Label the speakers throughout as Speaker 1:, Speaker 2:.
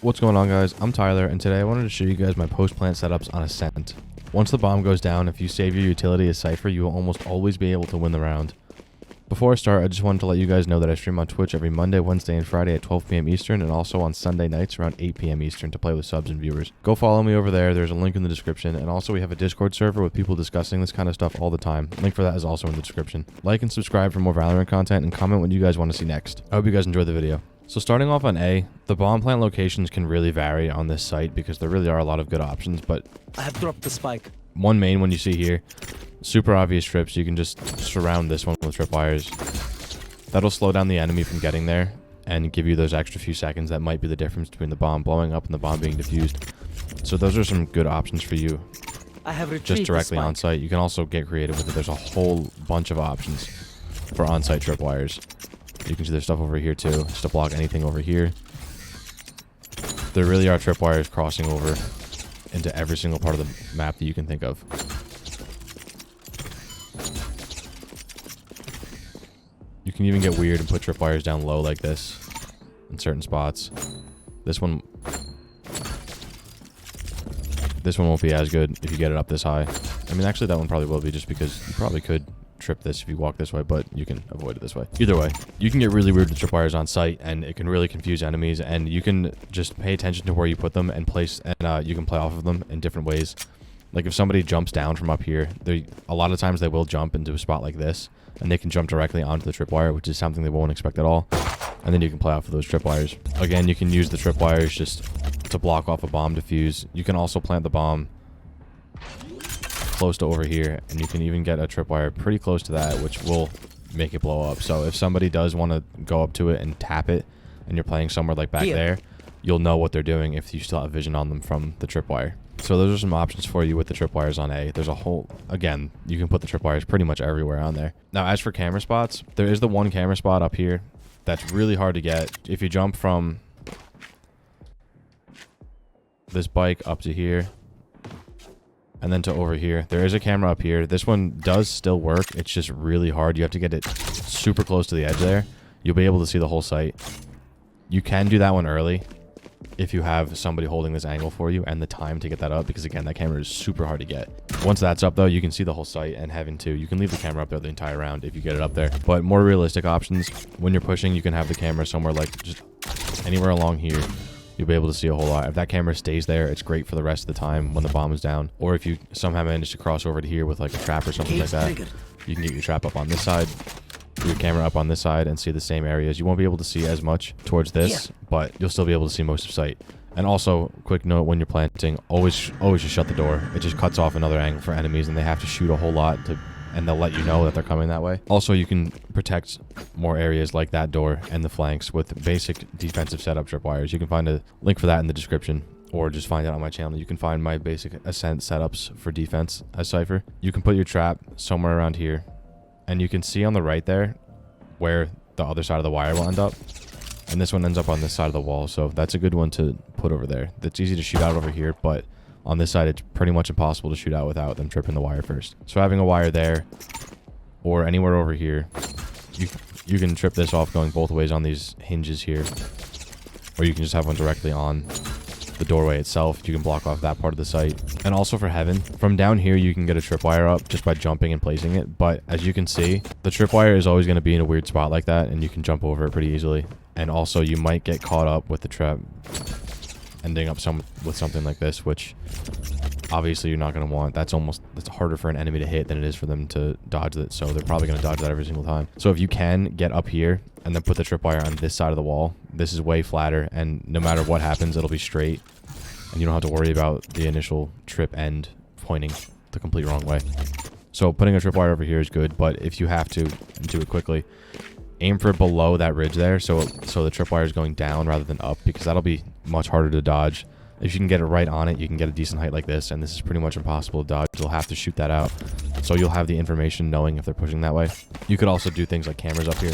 Speaker 1: What's going on, guys? I'm Tyler, and today I wanted to show you guys my post-plant setups on ASCENT. Once the bomb goes down, if you save your utility as Cypher, you will almost always be able to win the round. Before I start, I just wanted to let you guys know that I stream on Twitch every Monday, Wednesday, and Friday at 12 p.m. Eastern, and also on Sunday nights around 8 p.m. Eastern to play with subs and viewers. Go follow me over there. There's a link in the description, and also we have a Discord server with people discussing this kind of stuff all the time. Link for that is also in the description. Like and subscribe for more Valorant content, and comment what you guys want to see next. I hope you guys enjoyed the video. So starting off on A, the bomb plant locations can really vary on this site because there really are a lot of good options, but
Speaker 2: I have dropped the spike.
Speaker 1: One main one you see here, super obvious trips. You can just surround this one with tripwires. That'll slow down the enemy from getting there and give you those extra few seconds that might be the difference between the bomb blowing up and the bomb being defused. So those are some good options for you.
Speaker 2: I have
Speaker 1: Just directly on site. You can also get creative with it. There's a whole bunch of options for on-site tripwires. You can see there's stuff over here too, just to block anything over here. There really are tripwires crossing over into every single part of the map that you can think of. You can even get weird and put tripwires down low like this in certain spots. This one won't be as good if you get it up this high. I mean, actually that one probably will be, just because you probably could trip this if you walk this way, but you can avoid it this way. Either way, you can get really weird with tripwires on site, and it can really confuse enemies, and you can just pay attention to where you put them and place, and you can play off of them in different ways. Like if somebody jumps down from up here, a lot of times they will jump into a spot like this, and they can jump directly onto the tripwire, which is something they won't expect at all. And then you can play off of those tripwires. Again, you can use the tripwires just to block off a bomb defuse. You can also plant the bomb close to over here, and you can even get a tripwire pretty close to that, which will make it blow up. So if somebody does want to go up to it and tap it, and you're playing somewhere like back there, you'll know what they're doing if you still have vision on them from the tripwire. So those are some options for you with the tripwires on A. There's a whole, again, you can put the tripwires pretty much everywhere on there. Now, as for camera spots, there is the one camera spot up here that's really hard to get. If you jump from this bike up to here, and then to over here, there is a camera up here. This one does still work. It's just really hard. You have to get it super close to the edge there. You'll be able to see the whole site. You can do that one early if you have somebody holding this angle for you and the time to get that up, because again, that camera is super hard to get. Once that's up though, you can see the whole site and Heaven too. You can leave the camera up there the entire round if you get it up there. But more realistic options, when you're pushing, you can have the camera somewhere like just anywhere along here. You'll be able to see a whole lot. If that camera stays there, it's great for the rest of the time when the bomb is down. Or if you somehow manage to cross over to here with like a trap or something like that, you can get your trap up on this side, your camera up on this side, and see the same areas. You won't be able to see as much towards this, but you'll still be able to see most of sight. And also, quick note, when you're planting, always just shut the door. It just cuts off another angle for enemies, and they have to shoot a whole lot and they'll let you know that they're coming that way. Also, you can protect more areas like that door and the flanks with basic defensive setup tripwires. You can find a link for that in the description, or just find it on my channel. You can find my basic ASCENT setups for defense as Cypher. You can put your trap somewhere around here, and you can see on the right there where the other side of the wire will end up. And this one ends up on this side of the wall, so that's a good one to put over there. It's easy to shoot out over here, but on this side, it's pretty much impossible to shoot out without them tripping the wire first. So having a wire there, or anywhere over here, you can trip this off going both ways on these hinges here. Or you can just have one directly on the doorway itself. You can block off that part of the site. And also for Heaven, from down here, you can get a tripwire up just by jumping and placing it. But as you can see, the tripwire is always going to be in a weird spot like that, and you can jump over it pretty easily. And also, you might get caught up with the trap ending up with something like this, which obviously you're not going to want. That's harder for an enemy to hit than it is for them to dodge it, so they're probably going to dodge that every single time. So if you can get up here and then put the tripwire on this side of the wall, this is way flatter, and no matter what happens, it'll be straight, and you don't have to worry about the initial trip end pointing the complete wrong way. So putting a tripwire over here is good, but if you have to, do it quickly. Aim for below that ridge there, so the tripwire is going down rather than up, because that'll be much harder to dodge. If you can get it right on it, you can get a decent height like this, and this is pretty much impossible to dodge. You'll have to shoot that out, so you'll have the information knowing if they're pushing that way. You could also do things like cameras up here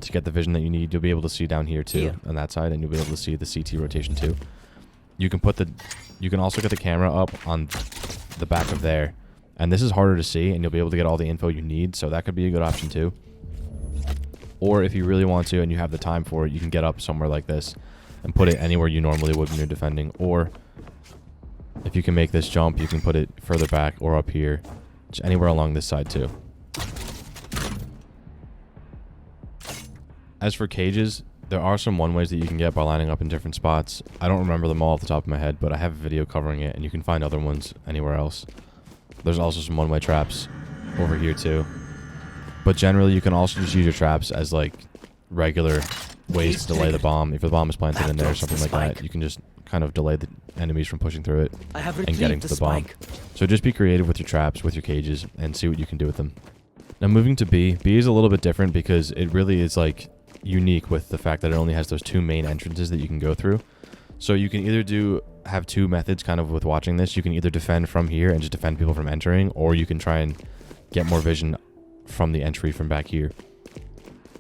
Speaker 1: to get the vision that you need. You'll be able to see down here too, on that side, and you'll be able to see the CT rotation too. You can also get the camera up on the back of there, and this is harder to see, and you'll be able to get all the info you need, so that could be a good option too. Or if you really want to and you have the time for it, you can get up somewhere like this and put it anywhere you normally would when you're defending. Or if you can make this jump, you can put it further back or up here, just anywhere along this side too. As for cages, there are some one-ways that you can get by lining up in different spots. I don't remember them all off the top of my head, but I have a video covering it, and you can find other ones anywhere else. There's also some one-way traps over here too. But generally, you can also just use your traps as like regular ways to delay the bomb. If the bomb is planted in there or something like that, you can just kind of delay the enemies from pushing through it and getting to the bomb. So just be creative with your traps, with your cages, and see what you can do with them. Now moving to B. B is a little bit different because it really is like unique with the fact that it only has those two main entrances that you can go through. So you can either have two methods kind of with watching this. You can either defend from here and just defend people from entering, or you can try and get more vision from the entry from back here.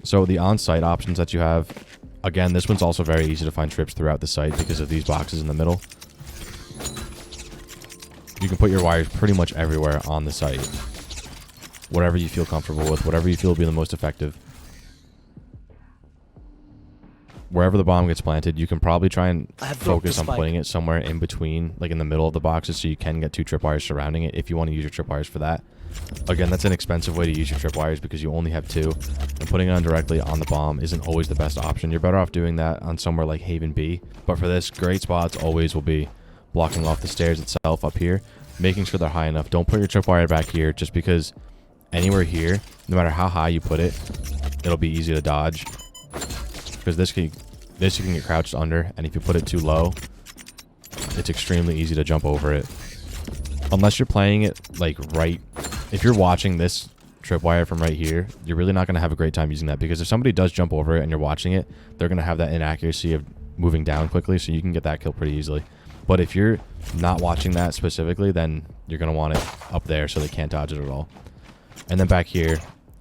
Speaker 1: So the on-site options that you have, again, this one's also very easy to find trips throughout the site because of these boxes in the middle. You can put your wires pretty much everywhere on the site. Whatever you feel comfortable with, whatever you feel will be the most effective. Wherever the bomb gets planted, you can probably try and focus on putting it somewhere in between, like in the middle of the boxes, so you can get two tripwires surrounding it if you want to use your tripwires for that. Again, that's an expensive way to use your tripwires because you only have two, and putting it on directly on the bomb isn't always the best option. You're better off doing that on somewhere like Haven B, but for this, great spots always will be blocking off the stairs itself up here, making sure they're high enough. Don't put your tripwire back here just because anywhere here, no matter how high you put it, it'll be easy to dodge. Because this you can get crouched under, and if you put it too low, it's extremely easy to jump over it. Unless you're playing it like right, if you're watching this tripwire from right here, you're really not going to have a great time using that, because if somebody does jump over it and you're watching it, they're going to have that inaccuracy of moving down quickly, so you can get that kill pretty easily. But if you're not watching that specifically, then you're going to want it up there so they can't dodge it at all. And then back here,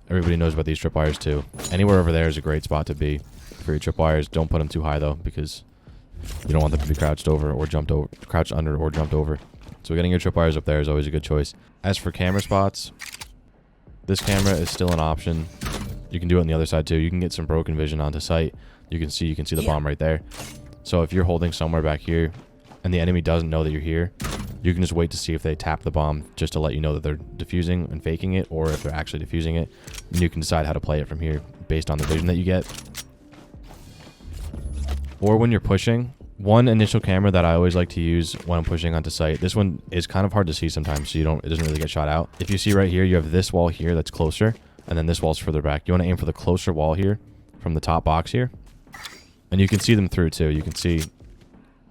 Speaker 1: everybody knows about these tripwires too. Anywhere over there is a great spot to be for your tripwires. Don't put them too high though, because you don't want them to be crouched over or jumped over, crouched under or jumped over. So getting your tripwires up there is always a good choice. As for camera spots, this camera is still an option. You can do it on the other side too. You can get some broken vision onto site. You can see the bomb right there. So if you're holding somewhere back here and the enemy doesn't know that you're here, you can just wait to see if they tap the bomb just to let you know that they're defusing and faking it, or if they're actually defusing it. And you can decide how to play it from here based on the vision that you get. Or when you're pushing, one initial camera that I always like to use when I'm pushing onto site, this one is kind of hard to see sometimes, so it doesn't really get shot out. If you see right here, you have this wall here that's closer, and then this wall's further back. You want to aim for the closer wall here from the top box here. And you can see them through too. You can see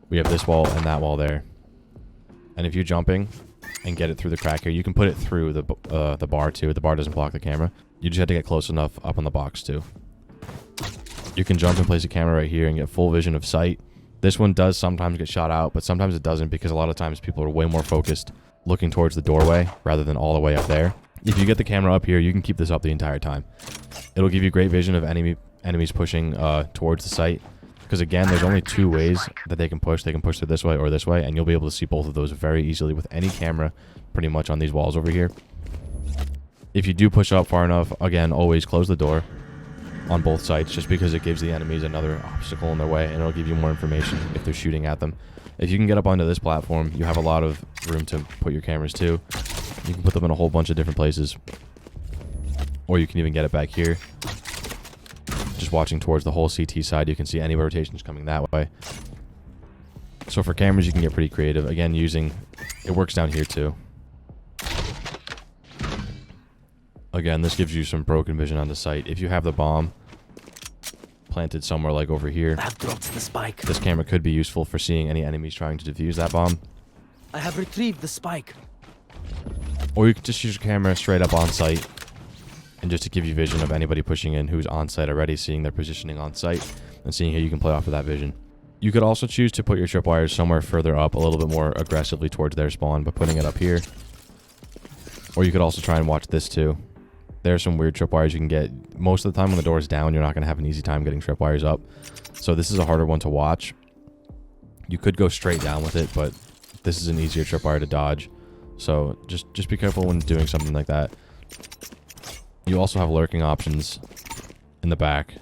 Speaker 1: we have this wall and that wall there. And if you're jumping and get it through the crack here, you can put it through the bar too. The bar doesn't block the camera. You just have to get close enough up on the box too. You can jump and place a camera right here and get full vision of sight. This one does sometimes get shot out, but sometimes it doesn't, because a lot of times people are way more focused looking towards the doorway rather than all the way up there. If you get the camera up here, you can keep this up the entire time. It'll give you great vision of enemies pushing towards the site. Because again, there's only two ways that they can push. They can push through this way or this way, and you'll be able to see both of those very easily with any camera pretty much on these walls over here. If you do push up far enough, again, always close the door on both sides, just because it gives the enemies another obstacle in their way, and it'll give you more information if they're shooting at them. If you can get up onto this platform, you have a lot of room to put your cameras too. You can put them in a whole bunch of different places, or you can even get it back here. Just watching towards the whole CT side, you can see any rotations coming that way. So for cameras, you can get pretty creative. Again, it works down here too. Again, this gives you some broken vision on the site. If you have the bomb planted somewhere like over here,
Speaker 2: I have dropped the spike.
Speaker 1: This camera could be useful for seeing any enemies trying to defuse that bomb.
Speaker 2: I have retrieved the spike.
Speaker 1: Or you can just use your camera straight up on site, and just to give you vision of anybody pushing in who's on site already, seeing their positioning on site, and seeing how you can play off of that vision. You could also choose to put your tripwires somewhere further up, a little bit more aggressively towards their spawn, by putting it up here. Or you could also try and watch this too. There's some weird tripwires you can get. Most of the time when the door is down, you're not going to have an easy time getting tripwires up. So this is a harder one to watch. You could go straight down with it, but this is an easier tripwire to dodge. So just be careful when doing something like that. You also have lurking options in the back.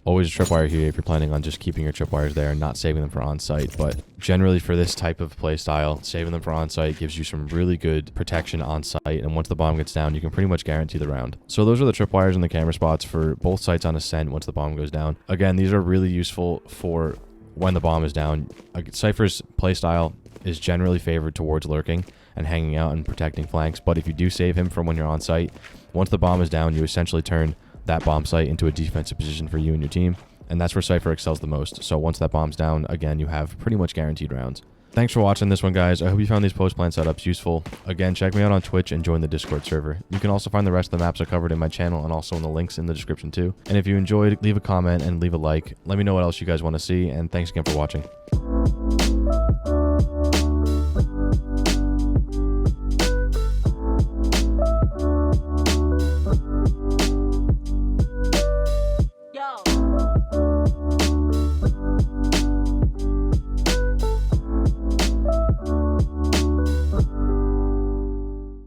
Speaker 1: Always a tripwire here if you're planning on just keeping your tripwires there and not saving them for on-site. But generally for this type of play style, saving them for on-site gives you some really good protection on-site. And once the bomb gets down, you can pretty much guarantee the round. So those are the tripwires and the camera spots for both sites on Ascent once the bomb goes down. Again, these are really useful for when the bomb is down. Cypher's playstyle is generally favored towards lurking and hanging out and protecting flanks, but if you do save him from when you're on site, once the bomb is down, you essentially turn that bomb site into a defensive position for you and your team, and that's where Cypher excels the most. So once that bomb's down, again, you have pretty much guaranteed rounds. Thanks for watching this one, guys. I hope you found these post-plan setups useful. Again, check me out on Twitch and join the Discord server. You can also find the rest of the maps I covered in my channel and also in the links in the description too. And if you enjoyed, leave a comment and leave a like. Let me know what else you guys want to see, and thanks again for watching.